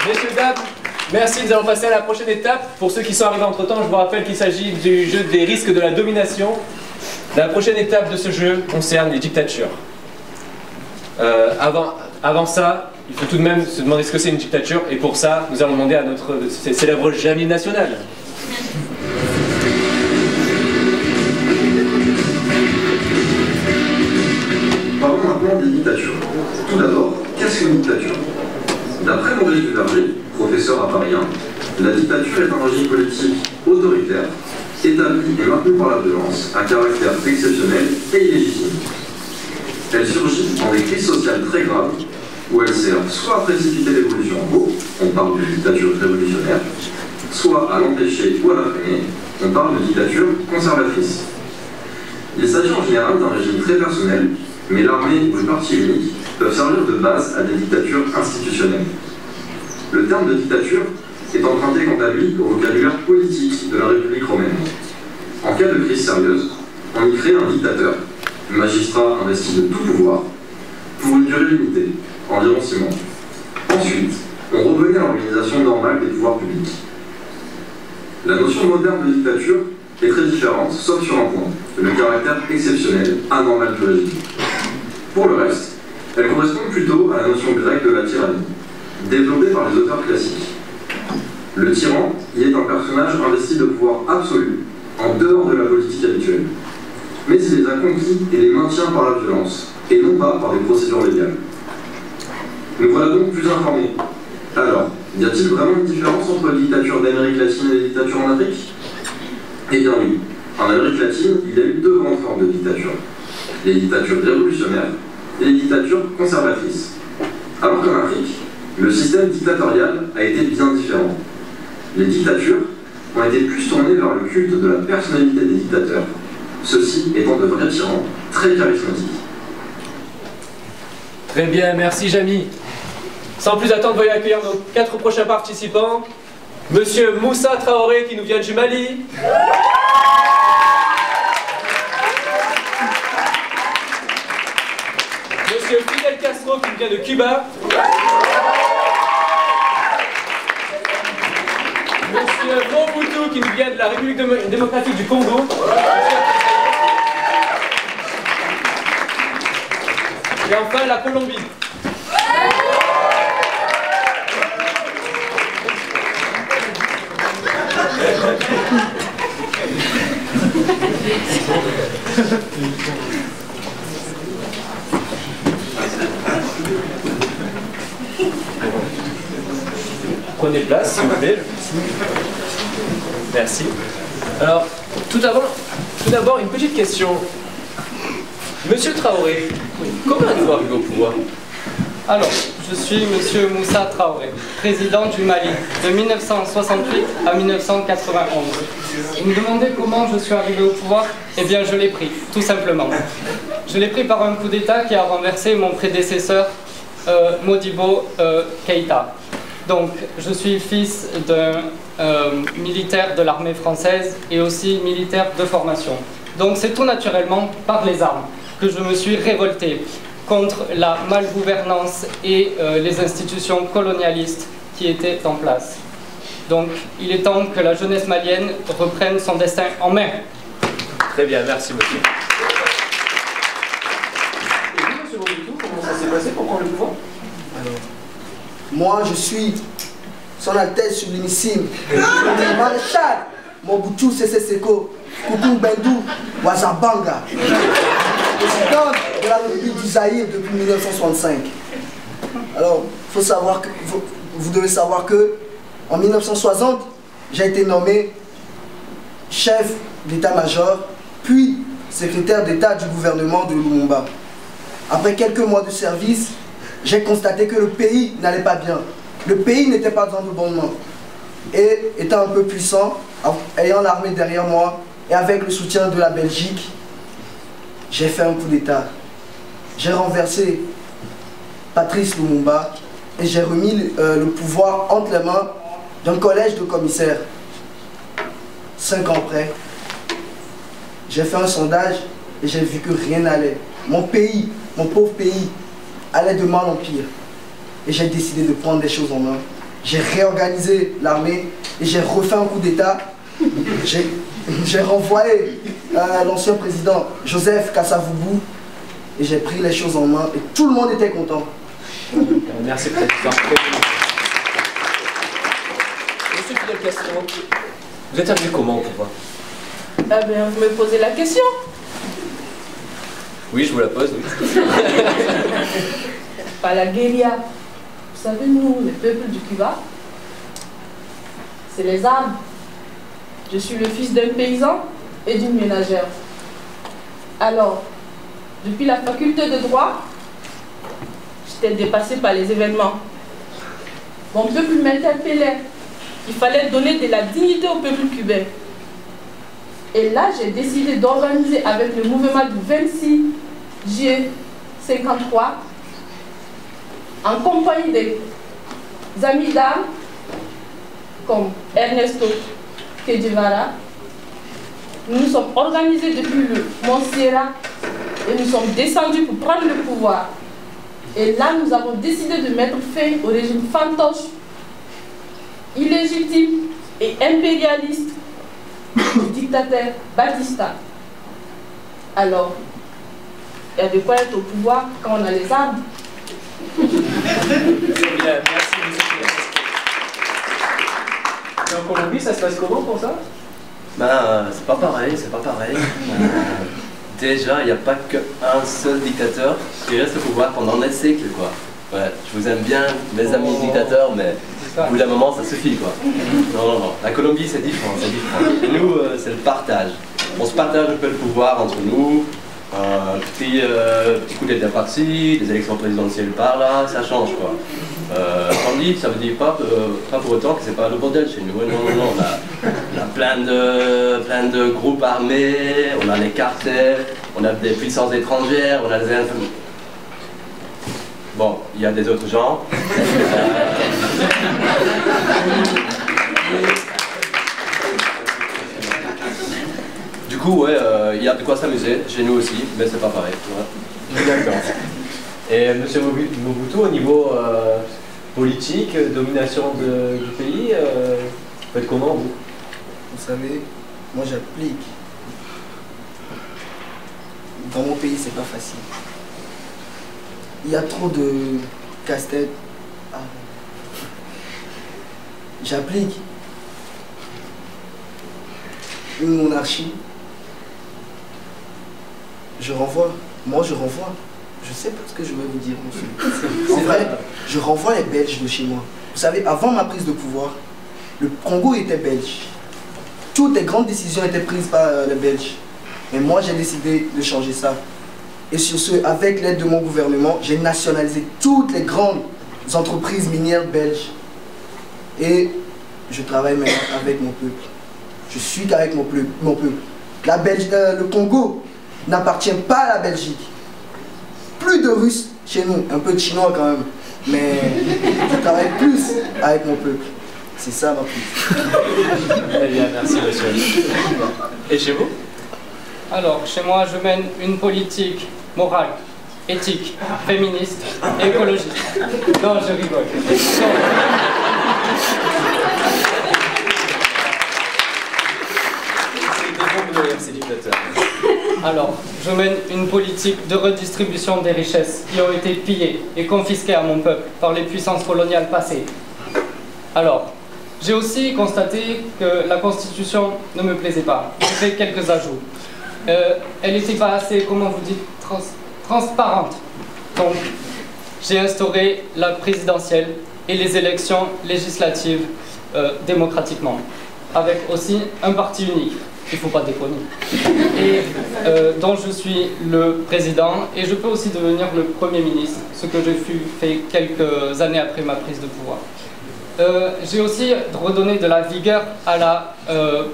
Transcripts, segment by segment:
Messieurs, dames, merci. Nous allons passer à la prochaine étape. Pour ceux qui sont arrivés entre-temps, je vous rappelle qu'il s'agit du jeu des risques de la domination. La prochaine étape de ce jeu concerne les dictatures. Avant ça, il faut tout de même se demander ce que c'est une dictature. Et pour ça, nous allons demander à notre célèbre Jamil national. Parlons maintenant des dictatures. Tout d'abord, qu'est-ce qu'une dictature? D'après Maurice Duverger, professeur à Paris 1, la dictature est un régime politique autoritaire, établi et maintenu par la violence, à caractère exceptionnel et illégitime. Elle surgit dans des crises sociales très graves, où elle sert soit à précipiter l'évolution en haut, on parle de dictature révolutionnaire, soit à l'empêcher ou à la freiner, on parle de dictature conservatrice. Il s'agit en général d'un régime très personnel, mais l'armée ou le parti unique peuvent servir de base à des dictatures institutionnelles. Le terme de dictature est emprunté quant à lui au vocabulaire politique de la République romaine. En cas de crise sérieuse, on y crée un dictateur, magistrat investi de tout pouvoir, pour une durée limitée, environ 6 mois. Ensuite, on revenait à l'organisation normale des pouvoirs publics. La notion moderne de dictature est très différente, sauf sur un point, le caractère exceptionnel, anormal du régime. Pour le reste, elle correspond plutôt à la notion grecque de la tyrannie, développée par les auteurs classiques. Le tyran y est un personnage investi de pouvoir absolu, en dehors de la politique habituelle. Mais il les a conquis et les maintient par la violence, et non pas par des procédures légales. Nous voilà donc plus informés. Alors, y a-t-il vraiment une différence entre les dictatures d'Amérique latine et les dictatures en Afrique? Eh bien oui, en Amérique latine, il y a eu 2 grandes formes de dictature. Les dictatures révolutionnaires et les dictatures conservatrices. Alors qu'en Afrique, le système dictatorial a été bien différent. Les dictatures ont été plus tournées vers le culte de la personnalité des dictateurs, ceux-ci étant de vrais tyrans très charismatiques. Très bien, merci Jamy. Sans plus attendre, veuillez accueillir nos 4 prochains participants. Monsieur Moussa Traoré qui nous vient du Mali. Monsieur Fidel Castro qui nous vient de Cuba. Monsieur Mobutu qui nous vient de la République démocratique du Congo. Et enfin la Colombie. Prenez place, s'il vous plaît. Merci. Alors, tout d'abord, une petite question. Monsieur Traoré, comment êtes-vous arrivé au pouvoir? Alors, je suis Monsieur Moussa Traoré, président du Mali, de 1968 à 1991. Vous me demandez comment je suis arrivé au pouvoir? Eh bien, je l'ai pris, tout simplement. Je l'ai pris par un coup d'État qui a renversé mon prédécesseur, Modibo Keïta. Donc, je suis fils d'un militaire de l'armée française et aussi militaire de formation. Donc, c'est tout naturellement par les armes que je me suis révolté contre la malgouvernance et les institutions colonialistes qui étaient en place. Donc, il est temps que la jeunesse malienne reprenne son destin en main. Très bien, merci monsieur. Et vous, monsieur Mobutu, comment ça s'est passé pour prendre le pouvoir? Moi, je suis son Altesse Sublimissime, le maréchal Mobutu Sese Seko Kuku Bendou Ouazzabanga, président de la République du Zaïre depuis 1965. Alors, vous devez savoir que en 1960, j'ai été nommé chef d'état-major, puis secrétaire d'État du gouvernement de Lumumba. Après quelques mois de service, j'ai constaté que le pays n'allait pas bien. Le pays n'était pas dans de bonnes mains. Et étant un peu puissant, ayant l'armée derrière moi, et avec le soutien de la Belgique, j'ai fait un coup d'État. J'ai renversé Patrice Lumumba et j'ai remis le pouvoir entre les mains d'un collège de commissaires. 5 ans après, j'ai fait un sondage et j'ai vu que rien n'allait. Mon pays, mon pauvre pays, allait de mal en pire. Et j'ai décidé de prendre les choses en main. j'ai réorganisé l'armée et j'ai refait un coup d'État. J'ai renvoyé l'ancien président Joseph Kasavubu et j'ai pris les choses en main et tout le monde était content. Merci président. Monsieur Fidel Castro, vous êtes arrivé comment au pouvoir? Ah bien, vous me posez la question. Oui, je vous la pose, oui. Par la guérilla. Vous savez, nous, le peuple du Cuba, c'est les armes. Je suis le fils d'un paysan et d'une ménagère. Alors, depuis la faculté de droit, j'étais dépassée par les événements. Mon peuple m'interpellait. Il fallait donner de la dignité au peuple cubain. Et là, j'ai décidé d'organiser avec le mouvement du 26 juillet 53, en compagnie des amis d'armes comme Ernesto Che Guevara. Nous nous sommes organisés depuis le Mont Sierra et nous sommes descendus pour prendre le pouvoir. Et là, nous avons décidé de mettre fin au régime fantoche, illégitime et impérialiste du dictateur Batista. Alors, il y a de quoi être au pouvoir quand on a les armes. Bien, merci, monsieur. Et en Colombie, ça se passe comment pour ça? Ben, c'est pas pareil, c'est pas pareil. Déjà, il n'y a pas qu'un seul dictateur qui reste au pouvoir pendant des siècles, quoi. Ouais, je vous aime bien, mes amis dictateurs, mais au bout d'un moment, ça suffit, quoi. Non, non, non. La Colombie, c'est différent, c'est différent. Et nous, c'est le partage. On se partage un peu le pouvoir entre nous. Petit coup d'état par-ci, des élections présidentielles par là, ça change, quoi. Tandis, ça veut dire pas pour autant que c'est pas le bordel chez nous. Non, non, non, on a plein de groupes armés, on a les cartels, on a des puissances étrangères, on a des infamies. Bon, il y a des autres gens. Du coup, ouais, il y a de quoi s'amuser, chez nous aussi, mais c'est pas pareil. Ouais. D'accord. Et monsieur Mobutu, au niveau politique, domination du pays, vous faites comment, vous? Vous savez, moi j'applique. Dans mon pays, c'est pas facile. Il y a trop de casse-tête. Ah. J'applique une monarchie. Je renvoie. Moi, je renvoie. Je sais pas ce que je vais vous dire, monsieur. En vrai, je renvoie les Belges de chez moi. Vous savez, avant ma prise de pouvoir, le Congo était belge. Toutes les grandes décisions étaient prises par les Belges. Mais moi, j'ai décidé de changer ça. Et sur ce, avec l'aide de mon gouvernement, j'ai nationalisé toutes les grandes entreprises minières belges. Et je travaille maintenant avec mon peuple. Je suis qu'avec mon peuple. Le Congo n'appartient pas à la Belgique. Plus de Russes chez nous, un peu de Chinois quand même. Mais je travaille plus avec mon peuple. C'est ça ma prise. Très bien, merci monsieur. Et chez vous? Alors, chez moi, je mène une politique morale, éthique, féministe et écologiste. Non, je rigole. Ces dictateurs. Alors, je mène une politique de redistribution des richesses qui ont été pillées et confisquées à mon peuple par les puissances coloniales passées. Alors, j'ai aussi constaté que la Constitution ne me plaisait pas. J'ai fait quelques ajouts. Elle n'était pas assez, comment vous dites, transparente. Donc, j'ai instauré la présidentielle et les élections législatives démocratiquement, avec aussi un parti unique. Il ne faut pas déconner. Et dont je suis le président, et je peux aussi devenir le Premier ministre, ce que j'ai fait quelques années après ma prise de pouvoir. J'ai aussi redonné de la vigueur à la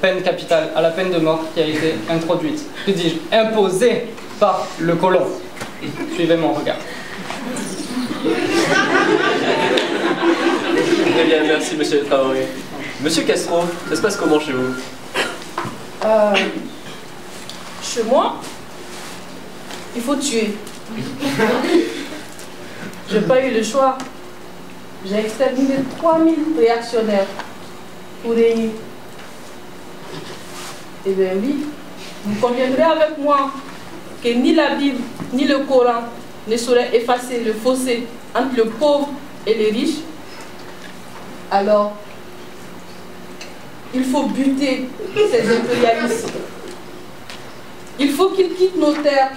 peine capitale, à la peine de mort qui a été introduite. Que dis-je? Imposée par le colon. Suivez mon regard. Très bien, merci monsieur Traoré. Monsieur Castro, ça se passe comment chez vous? Chez moi, il faut tuer. J'ai pas eu le choix. j'ai exterminé 3000 réactionnaires pour régner. Eh bien oui, vous conviendrez avec moi que ni la Bible ni le Coran ne sauraient effacer le fossé entre le pauvre et les riches. Alors, il faut buter ces impérialistes. Il faut qu'ils quittent nos terres.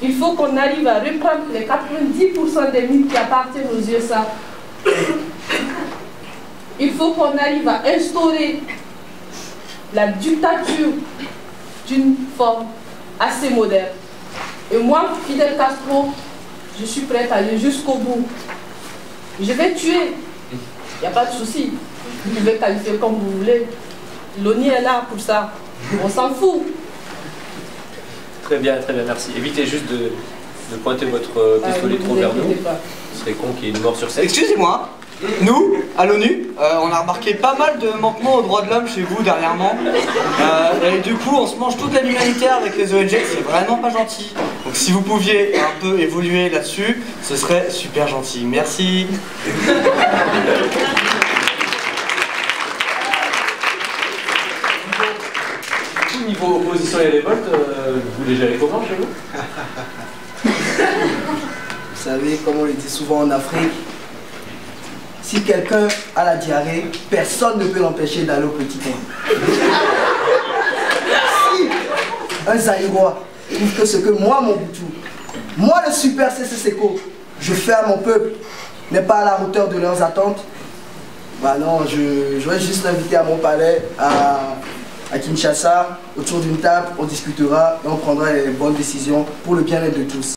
Il faut qu'on arrive à reprendre les 90% des mines qui appartiennent aux USA. Il faut qu'on arrive à instaurer la dictature d'une forme assez moderne. Et moi, Fidel Castro, je suis prête à aller jusqu'au bout. Je vais tuer. Il n'y a pas de souci. Vous pouvez qualifier comme vous voulez. L'ONU est là pour ça. On s'en fout. Très bien, merci. Évitez juste de pointer votre pistolet trop vers nous. Ce serait con qu'il y ait une mort sur scène. Excusez-moi, nous, à l'ONU, on a remarqué pas mal de manquements aux droits de l'homme chez vous dernièrement. Et du coup, on se mange toute la l'humanitaire avec les ONG, c'est vraiment pas gentil. Donc si vous pouviez un peu évoluer là-dessus, ce serait super gentil. Merci. Niveau opposition et révolte, vous les gérez comment chez vous? Vous savez, comme on le dit souvent en Afrique, si quelqu'un a la diarrhée, personne ne peut l'empêcher d'aller au petit coin. Si un Zaïrois trouve que ce que moi, Mobutu, moi le super CCCECO, je fais à mon peuple, n'est pas à la hauteur de leurs attentes, bah non, je vais juste l'inviter à mon palais, à Kinshasa, autour d'une table, on discutera et on prendra les bonnes décisions pour le bien-être de tous.